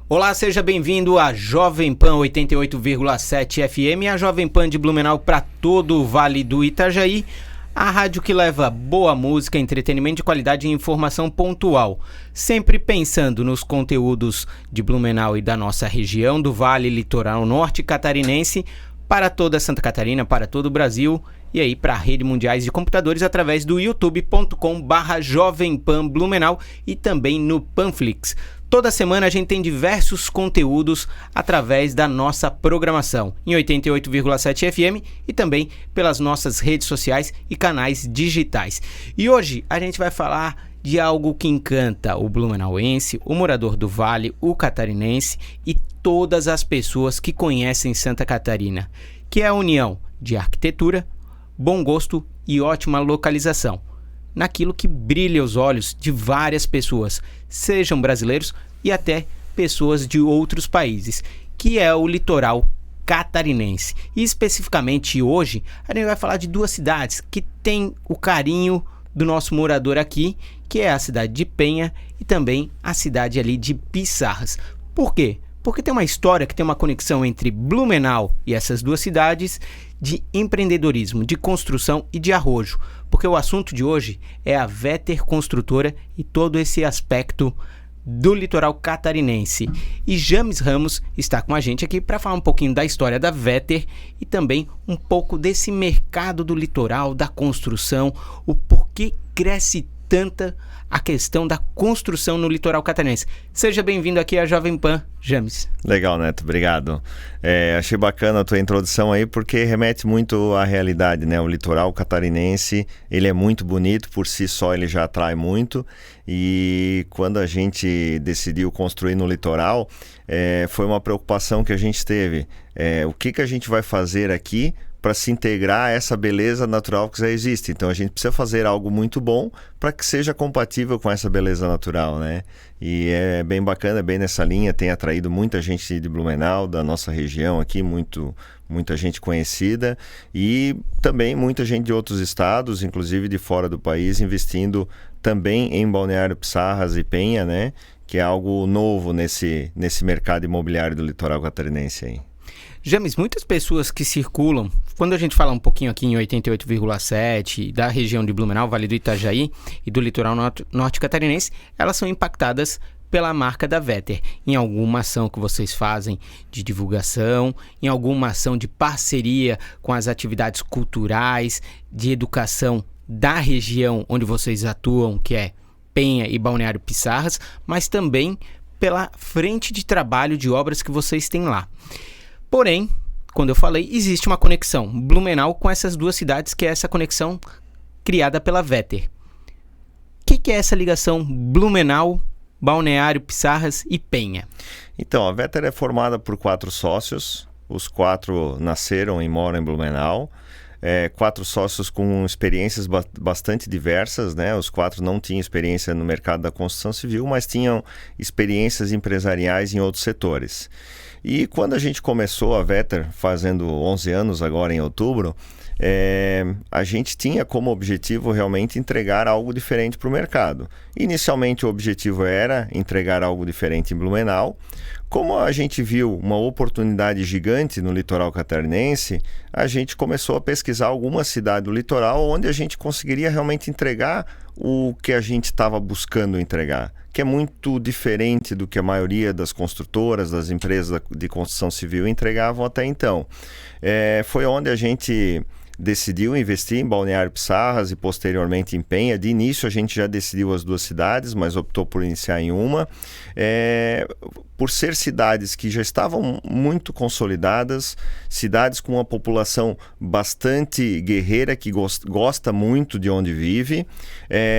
Olá, seja bem-vindo à Jovem Pan 88,7 FM, a Jovem Pan de Blumenau para todo o Vale do Itajaí, a rádio que leva boa música, entretenimento de qualidade e informação pontual, sempre pensando nos conteúdos de Blumenau e da nossa região, do Vale Litoral Norte Catarinense, para toda Santa Catarina, para todo o Brasil e aí para a rede mundiais de computadores através do youtube.com/Jovem Pan Blumenau e também no Panflix. Toda semana a gente tem diversos conteúdos através da nossa programação em 88,7 FM e também pelas nossas redes sociais e canais digitais. E hoje a gente vai falar de algo que encanta o blumenauense, o morador do Vale, o catarinense e todas as pessoas que conhecem Santa Catarina, que é a união de arquitetura, bom gosto e ótima localização, naquilo que brilha os olhos de várias pessoas, sejam brasileiros e até pessoas de outros países, que é o litoral catarinense. E especificamente hoje, a gente vai falar de duas cidades que têm o carinho do nosso morador aqui, que é a cidade de Penha e também a cidade ali de Pissarras. Por quê? Porque tem uma história que tem uma conexão entre Blumenau e essas duas cidades de empreendedorismo, de construção e de arrojo. Porque o assunto de hoje é a Vetter Construtora e todo esse aspecto do litoral catarinense. E James Ramos está com a gente aqui para falar um pouquinho da história da Vetter e também um pouco desse mercado do litoral, da construção, o porquê cresce tanta a questão da construção no litoral catarinense. Seja bem-vindo aqui à Jovem Pan, James. Legal, Neto, obrigado. Achei bacana a tua introdução aí, porque remete muito à realidade, né? O litoral catarinense, ele é muito bonito, por si só ele já atrai muito, e quando a gente decidiu construir no litoral, foi uma preocupação que a gente teve. O que a gente vai fazer aqui para se integrar a essa beleza natural que já existe. Então a gente precisa fazer algo muito bom para que seja compatível com essa beleza natural, né? E é bem bacana, bem nessa linha, tem atraído muita gente de Blumenau, da nossa região aqui, muita gente conhecida e também muita gente de outros estados, inclusive de fora do país, investindo também em Balneário Pissarras e Penha, né? Que é algo novo nesse mercado imobiliário do litoral catarinense aí. James, muitas pessoas que circulam, quando a gente fala um pouquinho aqui em 88,7 da região de Blumenau, Vale do Itajaí e do litoral norte catarinense, elas são impactadas pela marca da Vetter, em alguma ação que vocês fazem de divulgação, em alguma ação de parceria com as atividades culturais, de educação da região onde vocês atuam, que é Penha e Balneário Pissarras, mas também pela frente de trabalho de obras que vocês têm lá. Porém, quando eu falei, existe uma conexão Blumenau com essas duas cidades, que é essa conexão criada pela Vetter. O que é essa ligação Blumenau, Balneário Pissarras e Penha? Então, a Vetter é formada por 4 sócios, os 4 nasceram e moram em Blumenau, 4 sócios com experiências bastante diversas, né? Os 4 não tinham experiência no mercado da construção civil, mas tinham experiências empresariais em outros setores. E quando a gente começou a Vetter, fazendo 11 anos agora em outubro, a gente tinha como objetivo realmente entregar algo diferente para o mercado. Inicialmente o objetivo era entregar algo diferente em Blumenau. Como a gente viu uma oportunidade gigante no litoral catarinense, a gente começou a pesquisar algumas cidades do litoral onde a gente conseguiria realmente entregar o que a gente estava buscando entregar, que é muito diferente do que a maioria das construtoras, das empresas de construção civil entregavam até então. Foi onde a gente decidiu investir em Balneário Pissarras e posteriormente em Penha. De início a gente já decidiu as duas cidades, mas optou por iniciar em uma. Por ser cidades que já estavam muito consolidadas, cidades com uma população bastante guerreira, que gosta muito de onde vive,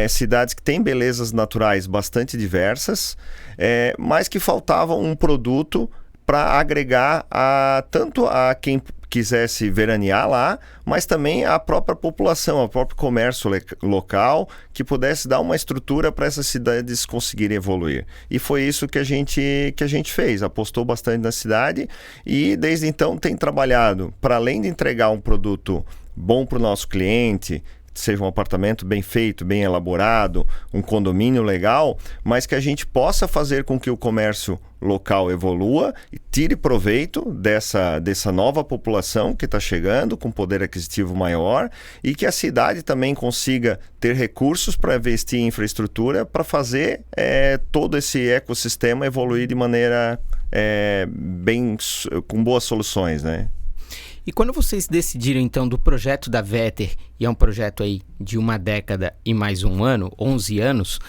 cidades que têm belezas naturais bastante diversas, mas que faltavam um produto para agregar tanto a quem quisesse veranear lá, mas também a própria população, o próprio comércio local, que pudesse dar uma estrutura para essas cidades conseguirem evoluir. E foi isso que a gente fez, apostou bastante na cidade e desde então tem trabalhado, para além de entregar um produto bom para o nosso cliente, seja um apartamento bem feito, bem elaborado, um condomínio legal, mas que a gente possa fazer com que o comércio local evolua e tire proveito dessa nova população que está chegando com poder aquisitivo maior e que a cidade também consiga ter recursos para investir em infraestrutura para fazer todo esse ecossistema evoluir de maneira com boas soluções, né? E quando vocês decidiram, então, do projeto da Vetter, e é um projeto aí de 1 década e mais 1 ano, 11 anos,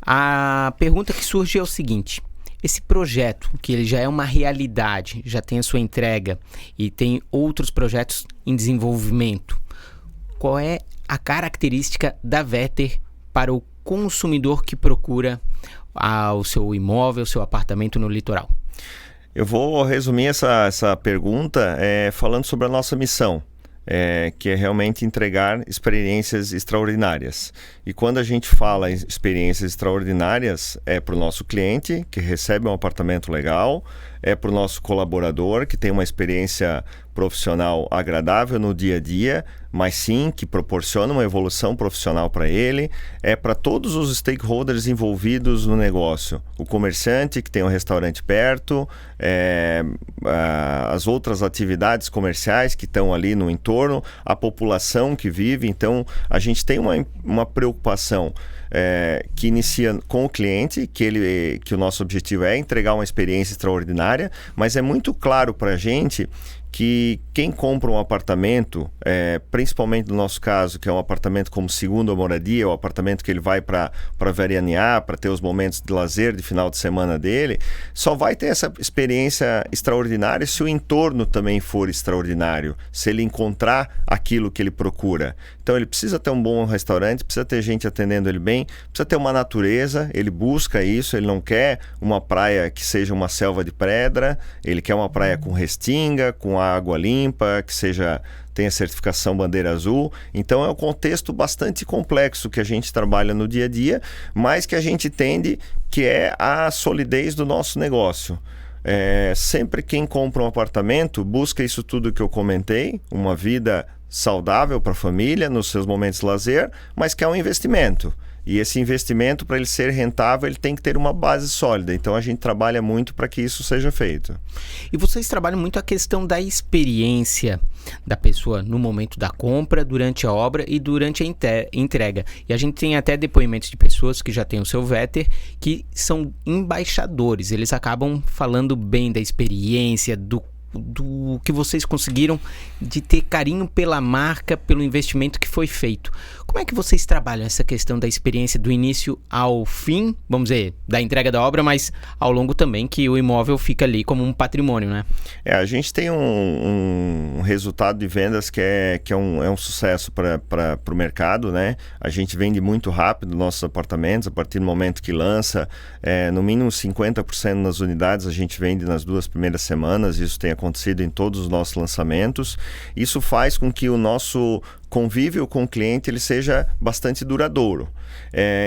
a pergunta que surge é o seguinte: esse projeto, que ele já é uma realidade, já tem a sua entrega e tem outros projetos em desenvolvimento, qual é a característica da Vetter para o consumidor que procura o seu imóvel, o seu apartamento no litoral? Eu vou resumir essa pergunta falando sobre a nossa missão, que é realmente entregar experiências extraordinárias. E quando a gente fala em experiências extraordinárias, é para o nosso cliente, que recebe um apartamento legal, é para o nosso colaborador, que tem uma experiência profissional agradável no dia a dia, mas sim que proporciona uma evolução profissional para ele, é para todos os stakeholders envolvidos no negócio. O comerciante que tem um restaurante perto, as outras atividades comerciais que estão ali no entorno, a população que vive. Então, a gente tem uma preocupação que inicia com o cliente, que o nosso objetivo é entregar uma experiência extraordinária, mas é muito claro para a gente que quem compra um apartamento, principalmente no nosso caso, que é um apartamento como segunda moradia, o apartamento que ele vai para veranear, para ter os momentos de lazer de final de semana dele, só vai ter essa experiência extraordinária se o entorno também for extraordinário, se ele encontrar aquilo que ele procura. Então ele precisa ter um bom restaurante, precisa ter gente atendendo ele bem, precisa ter uma natureza, ele busca isso, ele não quer uma praia que seja uma selva de pedra, ele quer uma praia com restinga, com água limpa, que tenha certificação bandeira azul. Então é um contexto bastante complexo que a gente trabalha no dia a dia, mas que a gente entende que é a solidez do nosso negócio. Sempre quem compra um apartamento busca isso tudo que eu comentei, uma vida saudável para a família, nos seus momentos de lazer, mas que é um investimento. E esse investimento, para ele ser rentável, ele tem que ter uma base sólida. Então, a gente trabalha muito para que isso seja feito. E vocês trabalham muito a questão da experiência da pessoa no momento da compra, durante a obra e durante a entrega. E a gente tem até depoimentos de pessoas que já têm o seu Vetter, que são embaixadores. Eles acabam falando bem da experiência, do que vocês conseguiram, de ter carinho pela marca, pelo investimento que foi feito. Como é que vocês trabalham essa questão da experiência do início ao fim, vamos dizer, da entrega da obra, mas ao longo também que o imóvel fica ali como um patrimônio, né? A gente tem um resultado de vendas que é um sucesso para o mercado, né? A gente vende muito rápido nossos apartamentos, a partir do momento que lança, no mínimo 50% das unidades a gente vende nas 2 primeiras semanas. Isso tem acontecido em todos os nossos lançamentos. Isso faz com que o nosso convívio com o cliente ele seja bastante duradouro.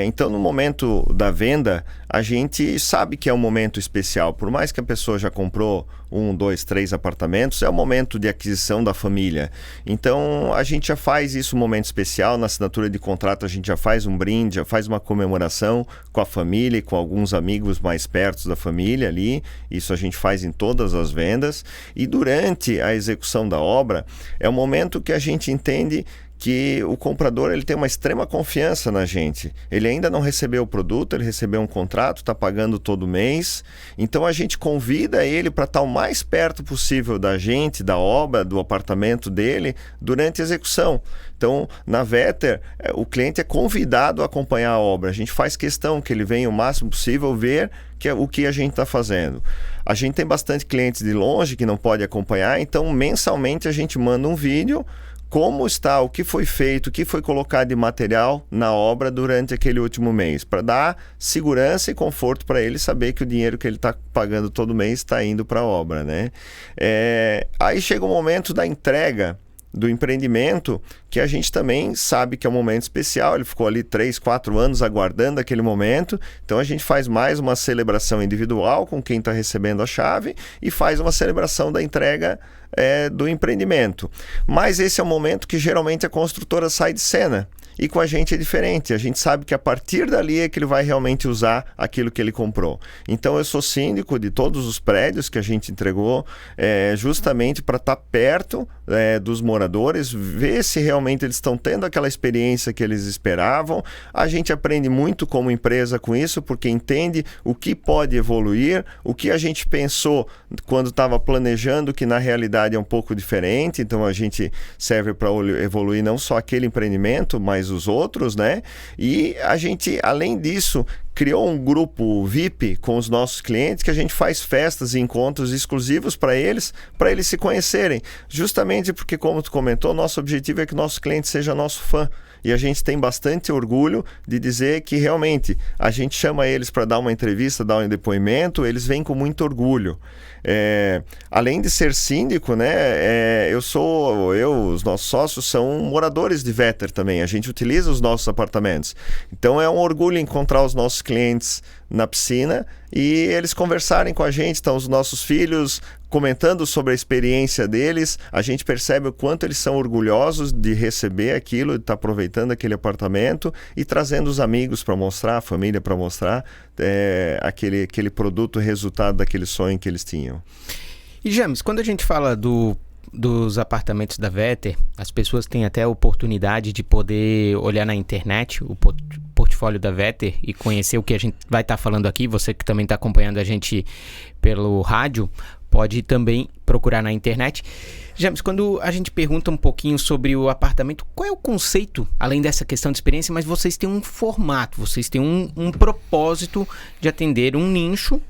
Então, no momento da venda, a gente sabe que é um momento especial. Por mais que a pessoa já comprou 1, 2, 3 apartamentos, é o momento de aquisição da família. Então, a gente já faz isso um momento especial. Na assinatura de contrato, a gente já faz um brinde, já faz uma comemoração com a família e com alguns amigos mais perto da família ali. Isso a gente faz em todas as vendas. E durante a execução da obra, é o momento que a gente entende que o comprador ele tem uma extrema confiança na gente. Ele ainda não recebeu o produto, ele recebeu um contrato, está pagando todo mês. Então a gente convida ele para estar o mais perto possível da gente, da obra, do apartamento dele, durante a execução. Então, na Vetter, o cliente é convidado a acompanhar a obra. A gente faz questão que ele venha o máximo possível ver o que a gente está fazendo. A gente tem bastante clientes de longe que não pode acompanhar, então mensalmente a gente manda um vídeo como está, o que foi feito, o que foi colocado de material na obra durante aquele último mês, para dar segurança e conforto para ele saber que o dinheiro que ele está pagando todo mês está indo para a obra, né? Aí chega o momento da entrega do empreendimento, que a gente também sabe que é um momento especial. Ele ficou ali 3, 4 anos aguardando aquele momento, então a gente faz mais uma celebração individual com quem está recebendo a chave e faz uma celebração da entrega do empreendimento. Mas esse é o momento que geralmente a construtora sai de cena e com a gente é diferente. A gente sabe que a partir dali é que ele vai realmente usar aquilo que ele comprou. Então eu sou síndico de todos os prédios que a gente entregou, justamente para estar perto dos moradores, ver se realmente eles estão tendo aquela experiência que eles esperavam. A gente aprende muito como empresa com isso, porque entende o que pode evoluir, o que a gente pensou quando estava planejando, que na realidade é um pouco diferente. Então a gente serve para evoluir não só aquele empreendimento, mas os outros, né? E a gente, além disso, criou um grupo VIP com os nossos clientes, que a gente faz festas e encontros exclusivos para eles se conhecerem. Justamente porque, como tu comentou, nosso objetivo é que o nosso cliente seja nosso fã. E a gente tem bastante orgulho de dizer que realmente a gente chama eles para dar uma entrevista, dar um depoimento, eles vêm com muito orgulho. Além de ser síndico, né, os nossos sócios são moradores de Vetter também. A gente utiliza os nossos apartamentos. Então é um orgulho encontrar os nossos clientes na piscina e eles conversarem com a gente. Então os nossos filhos comentando sobre a experiência deles, a gente percebe o quanto eles são orgulhosos de receber aquilo, de estar aproveitando aquele apartamento e trazendo os amigos para mostrar, a família para mostrar aquele produto, resultado daquele sonho que eles tinham. E James, quando a gente fala dos apartamentos da Vetter, as pessoas têm até a oportunidade de poder olhar na internet o portfólio da Vetter e conhecer o que a gente vai estar falando aqui. Você que também está acompanhando a gente pelo rádio, pode também procurar na internet. James, quando a gente pergunta um pouquinho sobre o apartamento, qual é o conceito, além dessa questão de experiência, mas vocês têm um formato, vocês têm um propósito de atender um nicho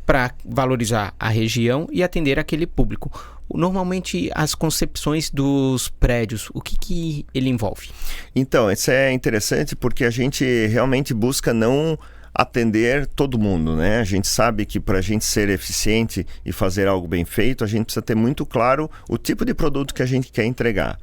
para valorizar a região e atender aquele público. Normalmente, as concepções dos prédios, o que ele envolve? Então, isso é interessante porque a gente realmente busca não atender todo mundo, né? A gente sabe que para a gente ser eficiente e fazer algo bem feito, a gente precisa ter muito claro o tipo de produto que a gente quer entregar.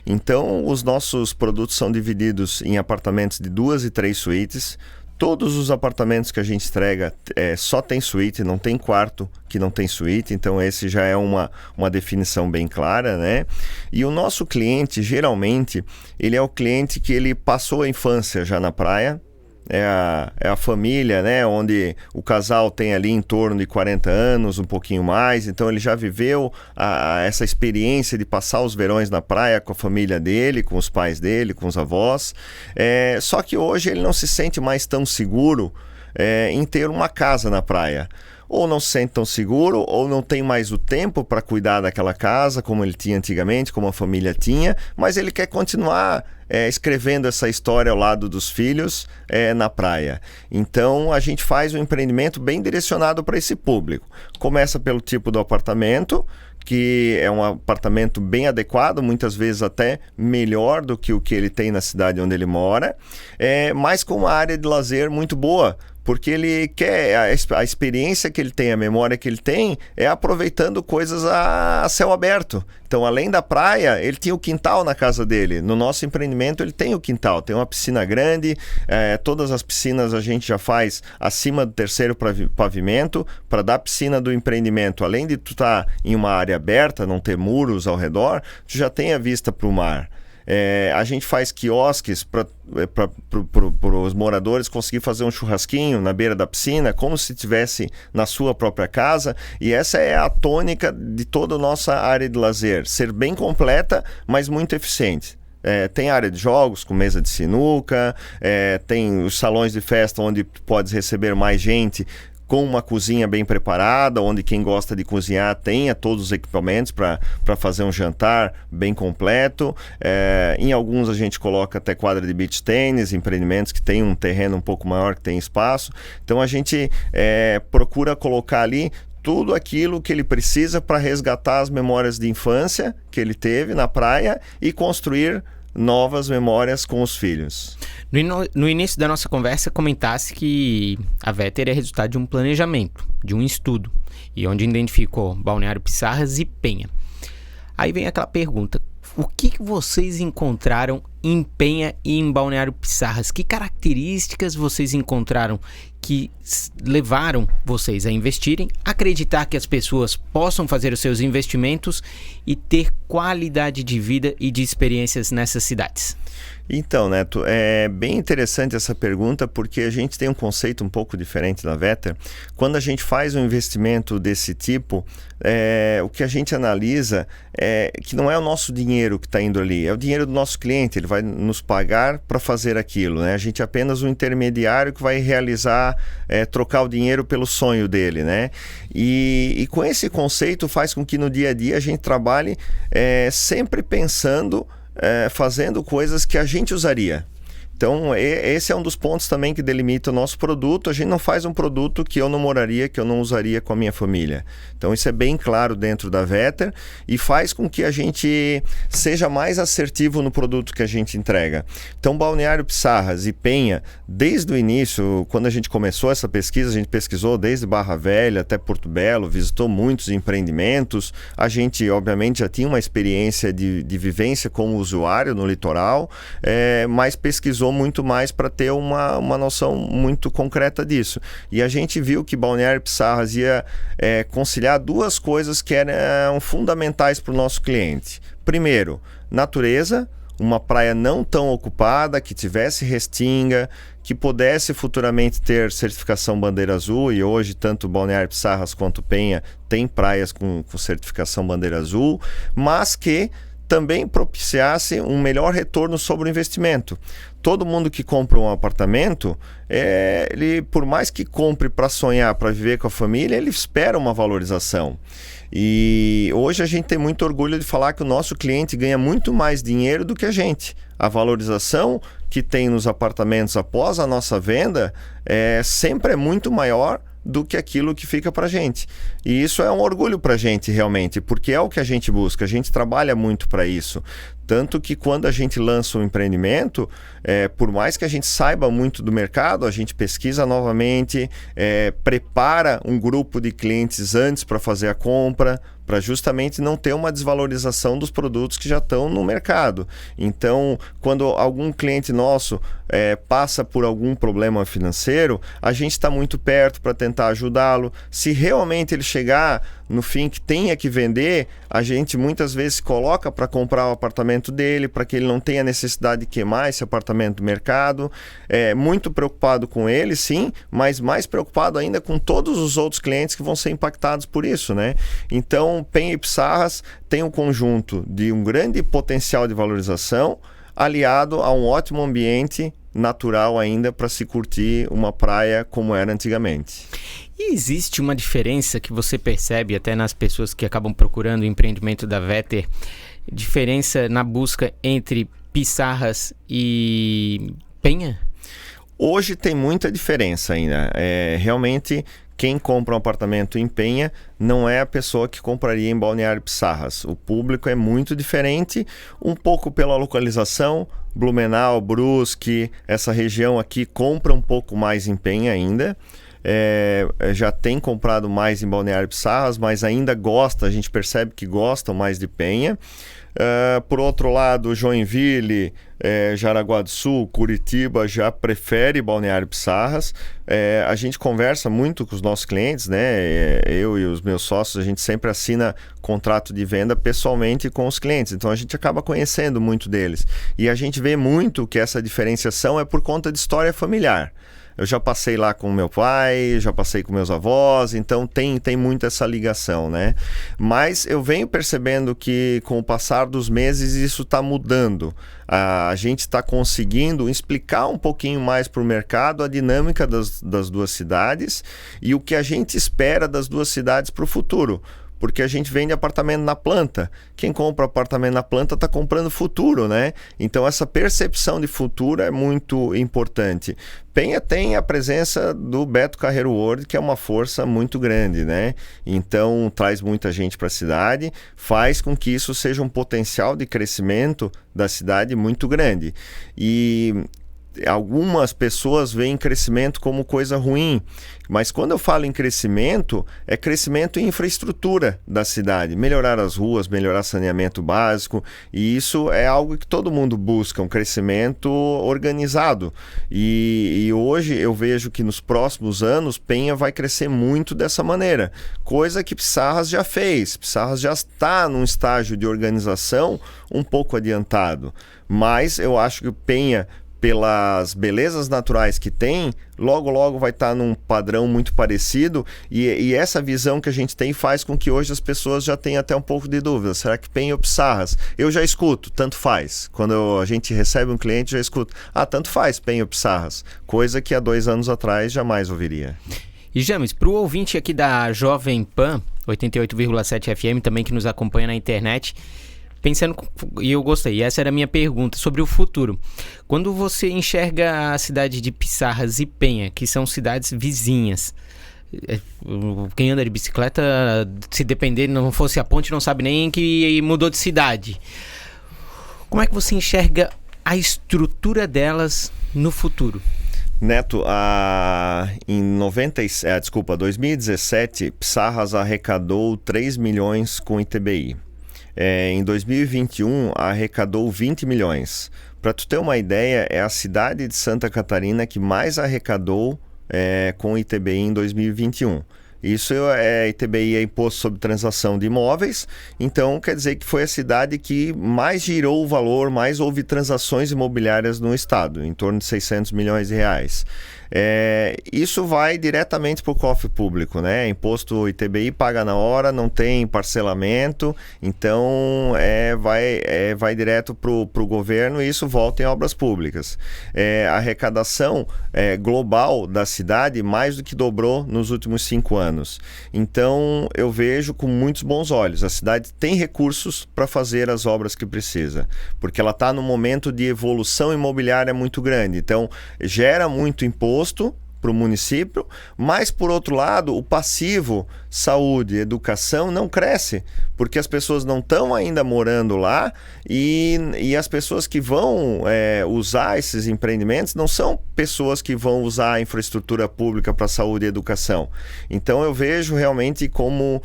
Então, os nossos produtos são divididos em apartamentos de 2 e 3 suítes. Todos os apartamentos que a gente entrega só tem suíte, não tem quarto que não tem suíte, então esse já é uma definição bem clara, né? E o nosso cliente, geralmente, ele é o cliente que ele passou a infância já na praia, é a família, né, onde o casal tem ali em torno de 40 anos, um pouquinho mais, então ele já viveu essa experiência de passar os verões na praia com a família dele, com os pais dele, com os avós, só que hoje ele não se sente mais tão seguro em ter uma casa na praia. Ou não se sente tão seguro, ou não tem mais o tempo para cuidar daquela casa, como ele tinha antigamente, como a família tinha, mas ele quer continuar escrevendo essa história ao lado dos filhos na praia. Então, a gente faz um empreendimento bem direcionado para esse público. Começa pelo tipo do apartamento, que é um apartamento bem adequado, muitas vezes até melhor do que o que ele tem na cidade onde ele mora, mas com uma área de lazer muito boa, porque ele quer a experiência que ele tem, a memória que ele tem, é aproveitando coisas a céu aberto. Então, além da praia, ele tinha o quintal na casa dele. No nosso empreendimento, ele tem o quintal, tem uma piscina grande, todas as piscinas a gente já faz acima do 3º pavimento, para dar piscina do empreendimento. Além de tu estar em uma área aberta, não ter muros ao redor, tu já tem a vista para o mar. A gente faz quiosques para os moradores conseguir fazer um churrasquinho na beira da piscina, como se estivesse na sua própria casa, e essa é a tônica de toda a nossa área de lazer, ser bem completa, mas muito eficiente. Tem área de jogos com mesa de sinuca, tem os salões de festa onde podes receber mais gente, com uma cozinha bem preparada, onde quem gosta de cozinhar tenha todos os equipamentos para fazer um jantar bem completo. Em alguns a gente coloca até quadra de beach tênis, empreendimentos que tem um terreno um pouco maior, que tem espaço. Então a gente procura colocar ali tudo aquilo que ele precisa para resgatar as memórias de infância que ele teve na praia e construir novas memórias com os filhos. No início da nossa conversa, comentasse que a Vetter é resultado de um planejamento, de um estudo, e onde identificou Balneário Pissarras e Penha. Aí vem aquela pergunta, o que vocês encontraram em Penha e em Balneário Pissarras. Que características vocês encontraram que levaram vocês a investirem, acreditar que as pessoas possam fazer os seus investimentos e ter qualidade de vida e de experiências nessas cidades? Então, Neto, é bem interessante essa pergunta, porque a gente tem um conceito um pouco diferente da Vetter. Quando a gente faz um investimento desse tipo, o que a gente analisa é que não é o nosso dinheiro que está indo ali, é o dinheiro do nosso cliente. Ele vai nos pagar para fazer aquilo, né? A gente é apenas um intermediário que vai realizar, trocar o dinheiro pelo sonho dele, né? E com esse conceito faz com que no dia a dia a gente trabalhe sempre pensando, fazendo coisas que a gente usaria. Então, esse é um dos pontos também que delimita o nosso produto. A gente não faz um produto que eu não moraria, que eu não usaria com a minha família. Então, isso é bem claro dentro da Vetter e faz com que a gente seja mais assertivo no produto que a gente entrega. Então, Balneário Pissarras e Penha, desde o início, quando a gente começou essa pesquisa, a gente pesquisou desde Barra Velha até Porto Belo, visitou muitos empreendimentos. A gente, obviamente, já tinha uma experiência de vivência como usuário no litoral, mas pesquisou muito mais para ter uma noção muito concreta disso. E a gente viu que Balneário Pissarras ia conciliar duas coisas que eram fundamentais para o nosso cliente. Primeiro, natureza, uma praia não tão ocupada, que tivesse restinga, que pudesse futuramente ter certificação Bandeira Azul, e hoje tanto Balneário Pissarras quanto Penha tem praias com certificação Bandeira Azul, mas que também propiciasse um melhor retorno sobre o investimento. Todo mundo que compra um apartamento, ele, por mais que compre para sonhar, para viver com a família, ele espera uma valorização. E hoje a gente tem muito orgulho de falar que o nosso cliente ganha muito mais dinheiro do que a gente. A valorização que tem nos apartamentos após a nossa venda sempre é muito maior do que aquilo que fica para a gente. E isso é um orgulho para a gente realmente, porque é o que a gente busca, a gente trabalha muito para isso. Tanto que quando a gente lança um empreendimento, por mais que a gente saiba muito do mercado, a gente pesquisa novamente, prepara um grupo de clientes antes para fazer a compra, para justamente não ter uma desvalorização dos produtos que já estão no mercado. Então, quando algum cliente nosso passa por algum problema financeiro, a gente está muito perto para tentar ajudá-lo. Se realmente ele chegar no fim que tenha que vender, a gente muitas vezes coloca para comprar o apartamento dele, para que ele não tenha necessidade de queimar esse apartamento do mercado. Muito preocupado com ele, sim, mas mais preocupado ainda com todos os outros clientes que vão ser impactados por isso, né? Então, Penha e Pissarras tem um conjunto de um grande potencial de valorização, aliado a um ótimo ambiente natural ainda para se curtir uma praia como era antigamente. E existe uma diferença que você percebe até nas pessoas que acabam procurando o empreendimento da Vetter, diferença na busca entre Pissarras e Penha? Hoje tem muita diferença ainda. Realmente, quem compra um apartamento em Penha não é a pessoa que compraria em Balneário Pissarras. O público é muito diferente, um pouco pela localização. Blumenau, Brusque, essa região aqui compra um pouco mais em Penha ainda. Já tem comprado mais em Balneário Pissarras, mas ainda gosta, a gente percebe que gostam mais de Penha. Por outro lado, Joinville, Jaraguá do Sul, Curitiba já prefere Balneário Pissarras. A gente conversa muito com os nossos clientes, né? Eu e os meus sócios, a gente sempre assina contrato de venda pessoalmente com os clientes, então a gente acaba conhecendo muito deles. E a gente vê muito que essa diferenciação é por conta de história familiar. Eu já passei lá com meu pai, já passei com meus avós, então tem muito essa ligação, né? Mas eu venho percebendo que com o passar dos meses isso está mudando. A gente está conseguindo explicar um pouquinho mais para o mercado a dinâmica das duas cidades e o que a gente espera das duas cidades para o futuro. Porque a gente vende apartamento na planta. Quem compra apartamento na planta está comprando futuro, né? Então essa percepção de futuro é muito importante. Penha tem a presença do Beto Carreiro World, que é uma força muito grande, né? Então traz muita gente para a cidade, faz com que isso seja um potencial de crescimento da cidade muito grande. E algumas pessoas veem crescimento como coisa ruim, mas quando eu falo em crescimento, é crescimento em infraestrutura da cidade, melhorar as ruas, melhorar saneamento básico, e isso é algo que todo mundo busca, um crescimento organizado. E hoje eu vejo que nos próximos anos Penha vai crescer muito dessa maneira, coisa que Pissarras já fez. Pissarras já está num estágio de organização um pouco adiantado, mas eu acho que Penha, pelas belezas naturais que tem, logo vai estar num padrão muito parecido, e essa visão que a gente tem faz com que hoje as pessoas já tenham até um pouco de dúvida, será que Penha ou Pissarras? Eu já escuto, tanto faz, quando a gente recebe um cliente já escuto, tanto faz Penha ou Pissarras, coisa que há 2 anos atrás jamais ouviria. E James, para o ouvinte aqui da Jovem Pan 88,7 FM, também que nos acompanha na internet, pensando, e eu gostei, essa era a minha pergunta sobre o futuro. Quando você enxerga a cidade de Pissarras e Penha, que são cidades vizinhas, quem anda de bicicleta, se depender, não fosse a ponte, não sabe nem que mudou de cidade. Como é que você enxerga a estrutura delas no futuro? Neto, em 2017, Pissarras arrecadou 3 milhões com ITBI. Em 2021, arrecadou 20 milhões. Para tu ter uma ideia, é a cidade de Santa Catarina que mais arrecadou com ITBI em 2021. Isso ITBI é Imposto sobre Transação de Imóveis, então quer dizer que foi a cidade que mais girou o valor, mais houve transações imobiliárias no estado, em torno de 600 milhões de reais. Isso vai diretamente para o cofre público, né? Imposto ITBI paga na hora, não tem parcelamento, então vai direto para o governo e isso volta em obras públicas. A arrecadação global da cidade mais do que dobrou nos últimos 5 anos. Então eu vejo com muitos bons olhos. A cidade tem recursos para fazer as obras que precisa, porque ela está num momento de evolução imobiliária muito grande, então gera muito imposto para o município, mas por outro lado o passivo, saúde, educação não cresce, porque as pessoas não estão ainda morando lá e as pessoas que vão usar esses empreendimentos não são pessoas que vão usar a infraestrutura pública para saúde e educação. Então eu vejo realmente como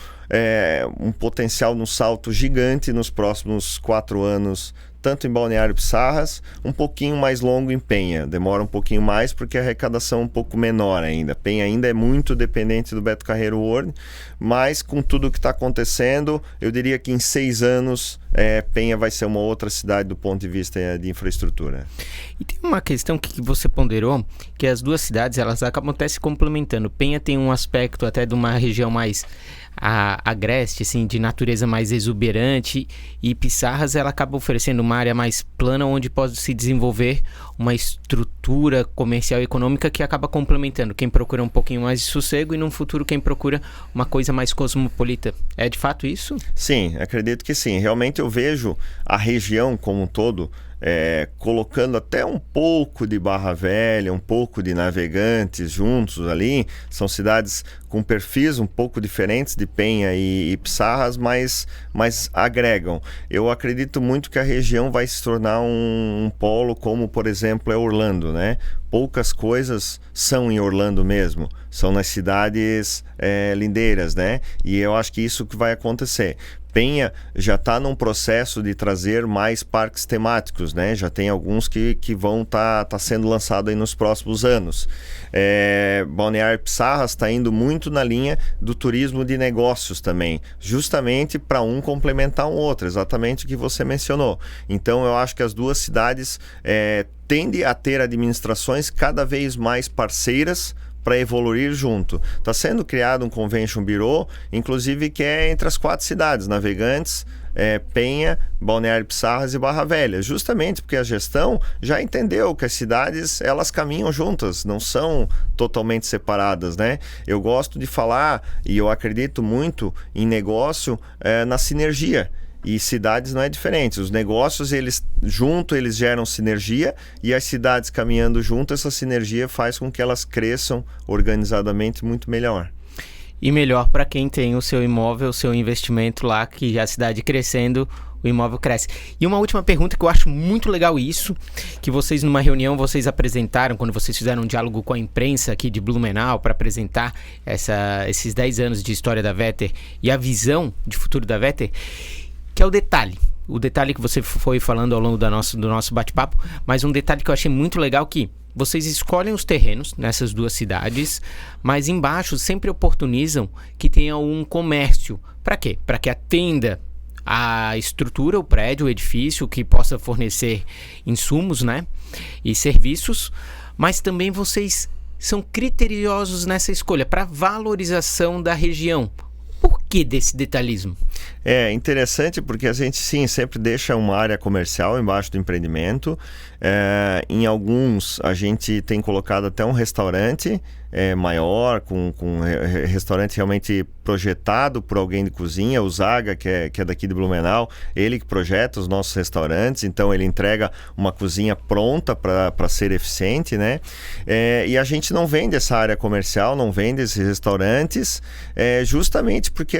um potencial no salto gigante nos próximos 4 anos, tanto em Balneário Pissarras, um pouquinho mais longo em Penha. Demora um pouquinho mais porque a arrecadação é um pouco menor ainda. Penha ainda é muito dependente do Beto Carreiro World, mas com tudo o que está acontecendo, eu diria que em 6 anos Penha vai ser uma outra cidade do ponto de vista de infraestrutura. E tem uma questão que você ponderou, que as duas cidades elas acabam até se complementando. Penha tem um aspecto até de uma região mais agreste, assim, de natureza mais exuberante, e Pissarras ela acaba oferecendo uma área mais plana onde pode se desenvolver uma estrutura comercial e econômica que acaba complementando quem procura um pouquinho mais de sossego e no futuro quem procura uma coisa mais cosmopolita. É de fato isso? Sim, acredito que sim. Realmente eu vejo a região como um todo colocando até um pouco de Barra Velha, um pouco de Navegantes juntos ali. São cidades com perfis um pouco diferentes de Penha e Pissarras, mas agregam. Eu acredito muito que a região vai se tornar um polo como, por exemplo, Orlando, né? Poucas coisas são em Orlando mesmo, são nas cidades lindeiras, né? E eu acho que isso que vai acontecer. Penha já está num processo de trazer mais parques temáticos, né? Já tem alguns que vão tá sendo lançados aí nos próximos anos. Balneário Pissarras está indo muito na linha do turismo de negócios também, justamente para um complementar um outro, exatamente o que você mencionou. Então eu acho que as duas cidades tendem a ter administrações cada vez mais parceiras para evoluir junto. Está sendo criado um Convention Bureau, inclusive que é entre as 4 cidades, Navegantes, Penha, Balneário Pissarras e Barra Velha, justamente porque a gestão já entendeu que as cidades elas caminham juntas, não são totalmente separadas, né? Eu gosto de falar e eu acredito muito em negócio na sinergia. E cidades não é diferente. Os negócios, eles geram sinergia, e as cidades caminhando junto, essa sinergia faz com que elas cresçam organizadamente muito melhor. E melhor para quem tem o seu imóvel, o seu investimento lá, que a cidade crescendo, o imóvel cresce. E uma última pergunta que eu acho muito legal isso, que vocês numa reunião vocês apresentaram, quando vocês fizeram um diálogo com a imprensa aqui de Blumenau para apresentar esses 10 anos de história da Vetter e a visão de futuro da Vetter, que é o detalhe. O detalhe que você foi falando ao longo do nosso bate-papo, mas um detalhe que eu achei muito legal que vocês escolhem os terrenos nessas duas cidades, mas embaixo sempre oportunizam que tenha um comércio. Para quê? Para que atenda a estrutura, o prédio, o edifício, que possa fornecer insumos, né, e serviços, mas também vocês são criteriosos nessa escolha para valorização da região. Por que desse detalhismo? É interessante porque a gente sim sempre deixa uma área comercial embaixo do empreendimento. Em alguns a gente tem colocado até um restaurante maior, com restaurante realmente projetado por alguém de cozinha, o Zaga, que é daqui de Blumenau, ele que projeta os nossos restaurantes, então ele entrega uma cozinha pronta para ser eficiente, né? E a gente não vende essa área comercial, não vende esses restaurantes, justamente porque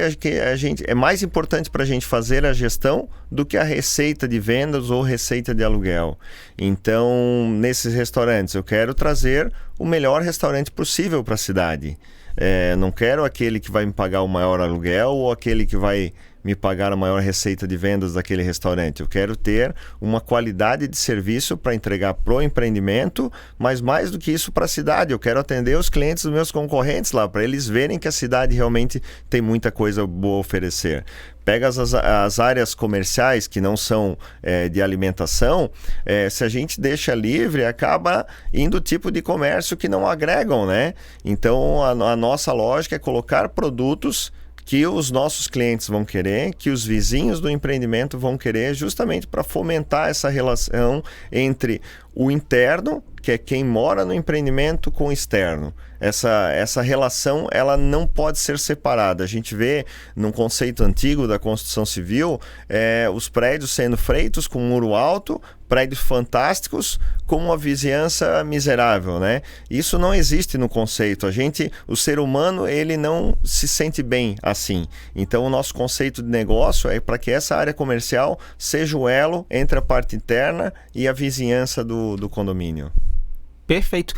é mais importante para a gente fazer a gestão do que a receita de vendas ou receita de aluguel. Então, nesses restaurantes, eu quero trazer o melhor restaurante possível para a cidade. Não quero aquele que vai me pagar o maior aluguel ou aquele que vai me pagar a maior receita de vendas daquele restaurante. Eu quero ter uma qualidade de serviço para entregar pro empreendimento, mas mais do que isso para a cidade. Eu quero atender os clientes dos meus concorrentes lá, para eles verem que a cidade realmente tem muita coisa boa a oferecer. Pega as áreas comerciais que não são de alimentação, se a gente deixa livre, acaba indo tipo de comércio que não agregam, né? Então, a nossa lógica é colocar produtos que os nossos clientes vão querer, que os vizinhos do empreendimento vão querer, justamente para fomentar essa relação entre o interno, que é quem mora no empreendimento, com o externo. Essa relação, ela não pode ser separada. A gente vê, num conceito antigo da construção civil, os prédios sendo feitos com um muro alto, prédios fantásticos, com uma vizinhança miserável, né? Isso não existe no conceito. O ser humano, ele não se sente bem assim. Então, o nosso conceito de negócio é para que essa área comercial seja o elo entre a parte interna e a vizinhança do condomínio. Perfeito.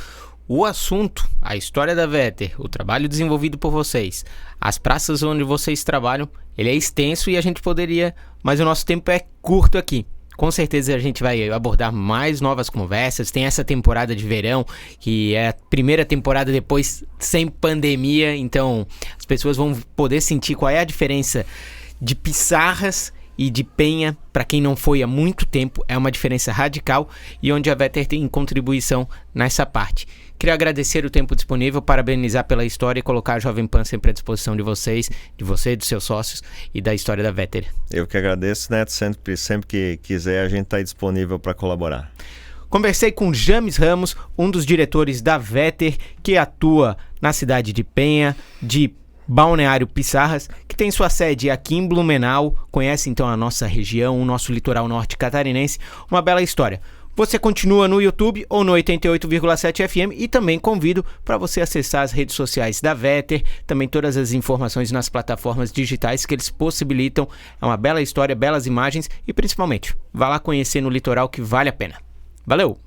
O assunto, a história da Vetter, o trabalho desenvolvido por vocês, as praças onde vocês trabalham, ele é extenso e a gente poderia, mas o nosso tempo é curto aqui. Com certeza a gente vai abordar mais novas conversas. Tem essa temporada de verão, que é a primeira temporada depois sem pandemia, então as pessoas vão poder sentir qual é a diferença de Pissarras e de Penha. Para quem não foi há muito tempo, é uma diferença radical e onde a Vetter tem contribuição nessa parte. Queria agradecer o tempo disponível, parabenizar pela história e colocar a Jovem Pan sempre à disposição de vocês, de você, dos seus sócios e da história da Vetter. Eu que agradeço, Neto. Sempre que quiser, a gente está disponível para colaborar. Conversei com James Ramos, um dos diretores da Vetter, que atua na cidade de Penha, de Balneário Pissarras, que tem sua sede aqui em Blumenau. Conhece então a nossa região, o nosso litoral norte catarinense. Uma bela história. Você continua no YouTube ou no 88,7 FM e também convido para você acessar as redes sociais da Vetter, também todas as informações nas plataformas digitais que eles possibilitam. É uma bela história, belas imagens e principalmente, vá lá conhecer no litoral que vale a pena. Valeu!